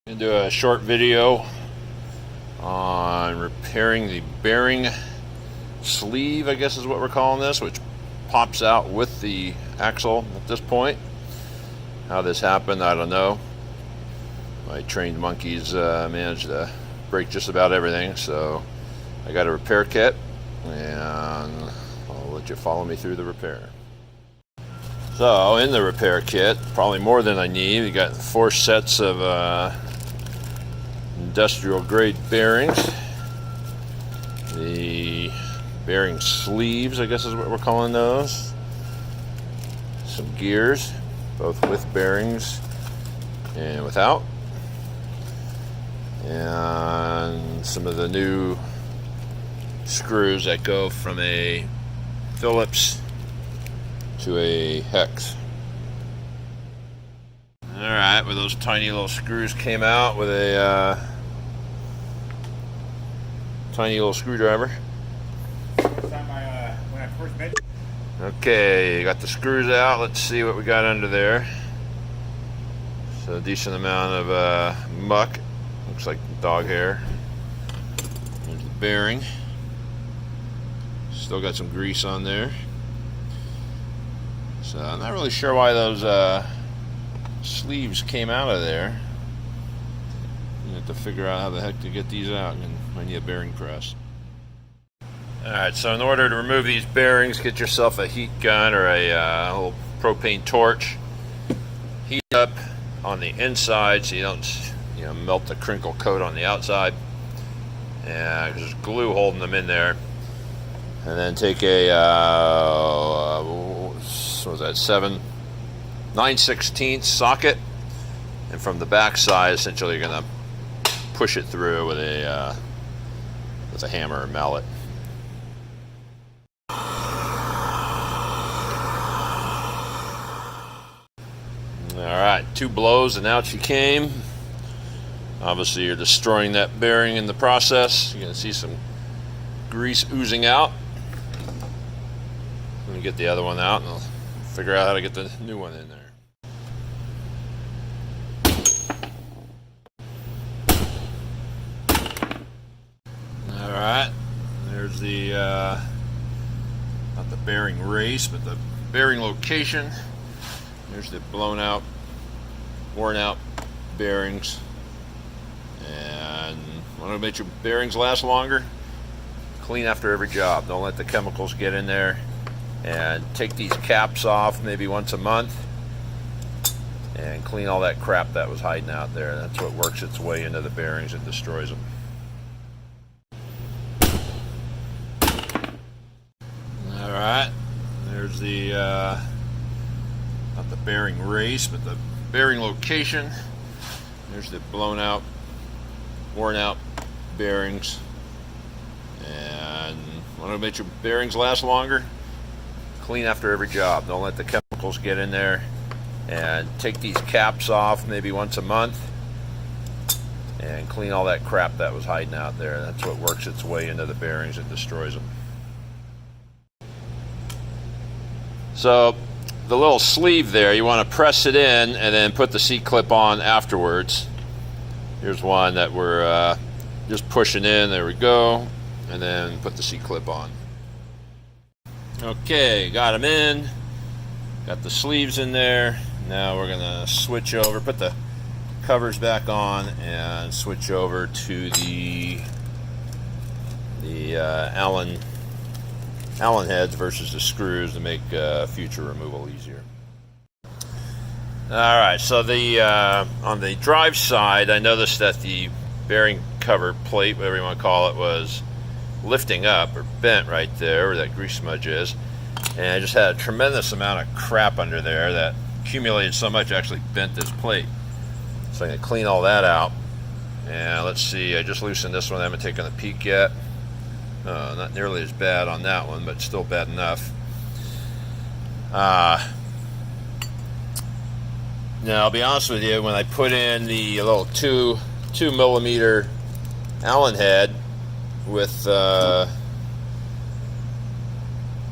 I'm going to do a short video on repairing the bearing sleeve, I guess is what we're calling this, which pops out with the axle at this point. How this happened, I don't know. My trained monkeys managed to break just about everything, so I got a repair kit and I'll let you follow me through the repair. So in the repair kit, probably more than I need, we got 4 sets of industrial grade bearings. The bearing sleeves, I guess is what we're calling those. Some gears, both with bearings and without. And some of the new screws that go from a Phillips to a hex. Alright, well, those tiny little screws came out with a tiny little screwdriver. When I first met you. Okay, got the screws out. Let's see what we got under there. So a decent amount of muck. Looks like dog hair. There's the bearing. Still got some grease on there. So I'm not really sure why those sleeves came out of there. You have to figure out how the heck to get these out, and I need a bearing press. Alright, so in order to remove these bearings, get yourself a heat gun or a little propane torch. Heat up on the inside so you don't melt the crinkle coat on the outside. And there's glue holding them in there. And then take a what was that, 9/16 socket, and from the back side essentially you're going to push it through with a hammer or mallet. Alright, 2 blows and out she came. Obviously you're destroying that bearing in the process. You're going to see some grease oozing out. Let me get the other one out and I'll figure out how to get the new one in there. Alright, there's the not the bearing race, but the bearing location. There's the blown out, worn out bearings. And want to make your bearings last longer? Clean after every job. Don't let the chemicals get in there. And take these caps off maybe once a month and clean all that crap that was hiding out there. That's what works its way into the bearings and destroys them. Alright, there's the not the bearing race, but the bearing location. There's the blown out, worn out bearings. And want to make your bearings last longer? Clean after every job. Don't let the chemicals get in there. And take these caps off maybe once a month and clean all that crap that was hiding out there. That's what works its way into the bearings and destroys them. So the little sleeve there, you want to press it in and then put the C-clip on afterwards. Here's one that we're just pushing in. There we go. And then put the C-clip on. Okay, got them in. Got the sleeves in there. Now we're going to switch over, put the covers back on, and switch over to the Allen heads versus the screws to make future removal easier. Alright, so on the drive side, I noticed that the bearing cover plate, whatever you want to call it, was lifting up or bent right there where that grease smudge is, and I just had a tremendous amount of crap under there that accumulated so much I actually bent this plate. So I'm going to clean all that out, and let's see, I just loosened this one. I haven't taken a peek yet. Not nearly as bad on that one, but still bad enough. Now I'll be honest with you, when I put in the little 2 millimeter Allen head with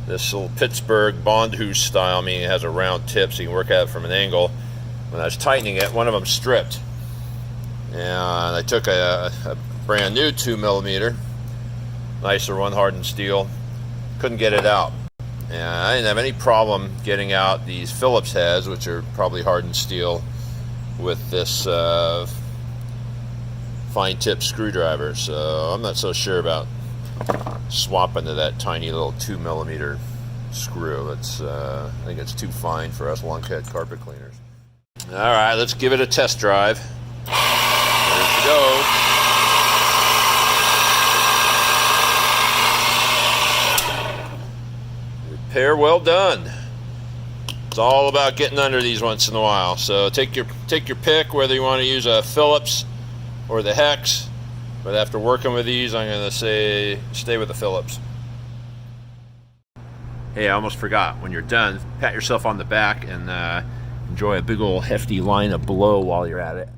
this little Pittsburgh Bond hose style, meaning it has a round tip so you can work at it from an angle, when I was tightening it, one of them stripped. And I took a brand new 2mm, nicer one, hardened steel. Couldn't get it out. And I didn't have any problem getting out these Phillips heads, which are probably hardened steel, with this fine tip screwdriver. So I'm not so sure about swapping to that tiny little 2mm screw. I think it's too fine for us lunkhead carpet cleaners. All right, let's give it a test drive. There she goes. Repair well done. It's all about getting under these once in a while. So take your pick, whether you want to use a Phillips or the Hex. But after working with these, I'm going to say stay with the Phillips. Hey, I almost forgot. When you're done, pat yourself on the back and enjoy a big old hefty line of blow while you're at it.